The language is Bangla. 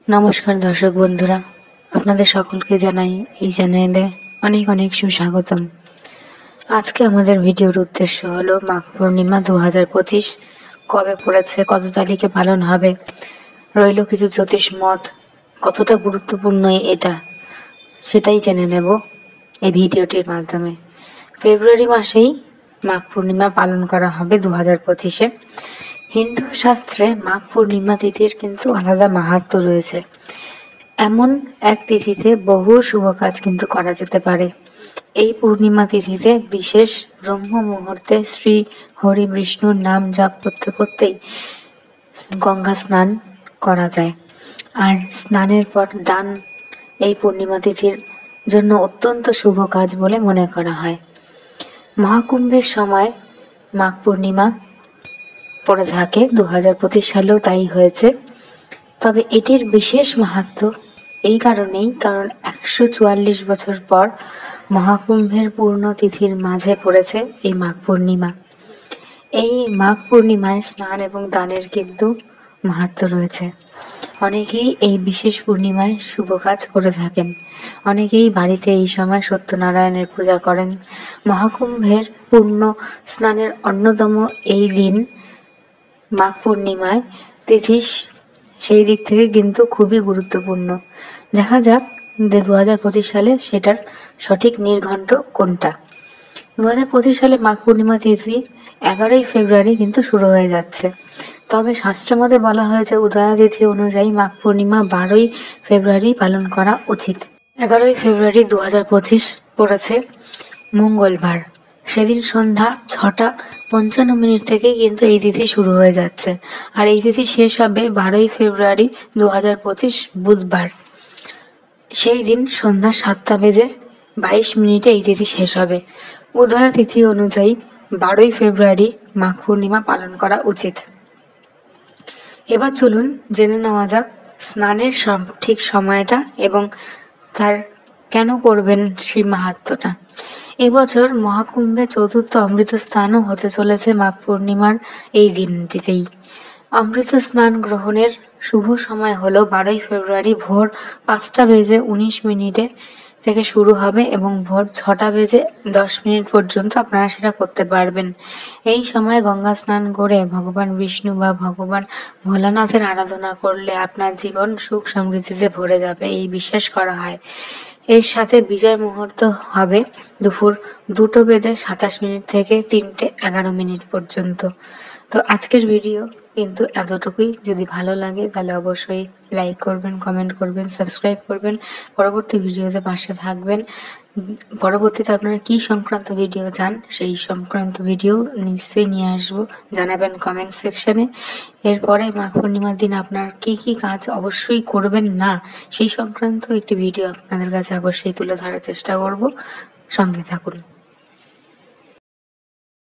নমস্কার দর্শক বন্ধুরা, আপনাদের সকলকে জানাই এই চ্যানেলে অনেক অনেক সুস্বাগতম। আজকে আমাদের ভিডিওর উদ্দেশ্য হলো মাঘ পূর্ণিমা 2025 কবে পড়েছে, কত তারিখে পালন হবে, রইল কিছু জ্যোতিষ মত, কতটা গুরুত্বপূর্ণ এটা সেটাই জেনে নেব এই ভিডিওটির মাধ্যমে। ফেব্রুয়ারি মাসেই মাঘ পূর্ণিমা পালন করা হবে 2025-এ। হিন্দু শাস্ত্রে মাঘ পূর্ণিমা তিথির কিন্তু আলাদা মাহাত্ম্য রয়েছে। এমন এক তিথিতে বহু শুভ কাজ কিন্তু করা যেতে পারে। এই পূর্ণিমা তিথিতে বিশেষ ব্রহ্ম মুহূর্তে শ্রী হরি বিষ্ণুর নাম জপ করতে করতেই গঙ্গা স্নান করা যায়। আর স্নানের পর দান এই পূর্ণিমা তিথির জন্য অত্যন্ত শুভ কাজ বলে মনে করা হয়। মহাকুম্ভের সময় মাঘ পূর্ণিমা পড়ে থাকে, 2025 সালেও তাই হয়েছে। তবে এটির বিশেষ মাহাত্ম্য এই কারণেই, কারণ 144 বছর পর মহাকুম্ভের পূর্ণ তিথির মাঝে পড়েছে এই মাঘ পূর্ণিমা। এই মাঘ পূর্ণিমায় স্নান এবং দানের কিন্তু মাহাত্ম্য রয়েছে। অনেকেই এই বিশেষ পূর্ণিমায় শুভ কাজ করে থাকেন। অনেকেই বাড়িতে এই সময় সত্যনারায়ণের পূজা করেন। মহাকুম্ভের পূর্ণ স্নানের অন্যতম এই দিন মাঘ পূর্ণিমায় তিথি, সেই দিক থেকে কিন্তু খুবই গুরুত্বপূর্ণ। দেখা যাক 2025 সালে সেটার সঠিক নির্ঘণ্ট কোনটা। 2025 সালে মাঘ পূর্ণিমা তিথি 11ই ফেব্রুয়ারি কিন্তু শুরু হয়ে যাচ্ছে। তবে শাস্ত্রের মধ্যে বলা হয়েছে উদয়া তিথি অনুযায়ী মাঘ পূর্ণিমা 12ই ফেব্রুয়ারি পালন করা উচিত। 11ই ফেব্রুয়ারি 2025 পড়েছে মঙ্গলবার। সেদিন সন্ধ্যা 6:55 থেকে কিন্তু এই তিথি শুরু হয়ে যাচ্ছে। আর এই তিথি শেষ হবে 12ই ফেব্রুয়ারি 2025 বুধবার। সেই দিন সন্ধ্যা 7:22 এই তিথি শেষ হবে। উদয়া তিথি অনুযায়ী 12ই ফেব্রুয়ারি মাঘ পূর্ণিমা পালন করা উচিত। এবার চলুন জেনে নেওয়া যাক স্নানের ঠিক সময়টা এবং তার কেন করবেন সেই মাহাত্ম্যটা। এবছর মহাকুম্ভে চতুর্থ অমৃত স্নানও হতে চলেছে মাঘ পূর্ণিমার এই দিনটিতেই। অমৃত স্নান গ্রহণের শুভ সময় হলো 12ই ফেব্রুয়ারি ভোর 5:19 থেকে শুরু হবে এবং ভোর 6:10 পর্যন্ত আপনারা সেটা করতে পারবেন। এই সময় গঙ্গা স্নান করে ভগবান বিষ্ণু বা ভগবান ভোলানাথের আরাধনা করলে আপনার জীবন সুখ সমৃদ্ধিতে ভরে যাবে, এই বিশ্বাস করা হয়। এর সাথে বিজয় মুহূর্ত হবে দুপুর 2:27 থেকে 3:11 পর্যন্ত। তো আজকের ভিডিও কিন্তু এতটুকুই। যদি ভালো লাগে তাহলে অবশ্যই লাইক করবেন, কমেন্ট করবেন, সাবস্ক্রাইব করবেন, পরবর্তী ভিডিওতে পাশে থাকবেন। পরবর্তীতে আপনারা কী সংক্রান্ত ভিডিও চান সেই সংক্রান্ত ভিডিও নিশ্চয়ই নিয়ে আসবো, জানাবেন কমেন্ট সেকশনে। এরপরে মাঘ পূর্ণিমার দিন আপনার কি কি কাজ অবশ্যই করবেন না সেই সংক্রান্ত একটি ভিডিও আপনাদের কাছে অবশ্যই তুলে ধরার চেষ্টা করব। সঙ্গে থাকুন।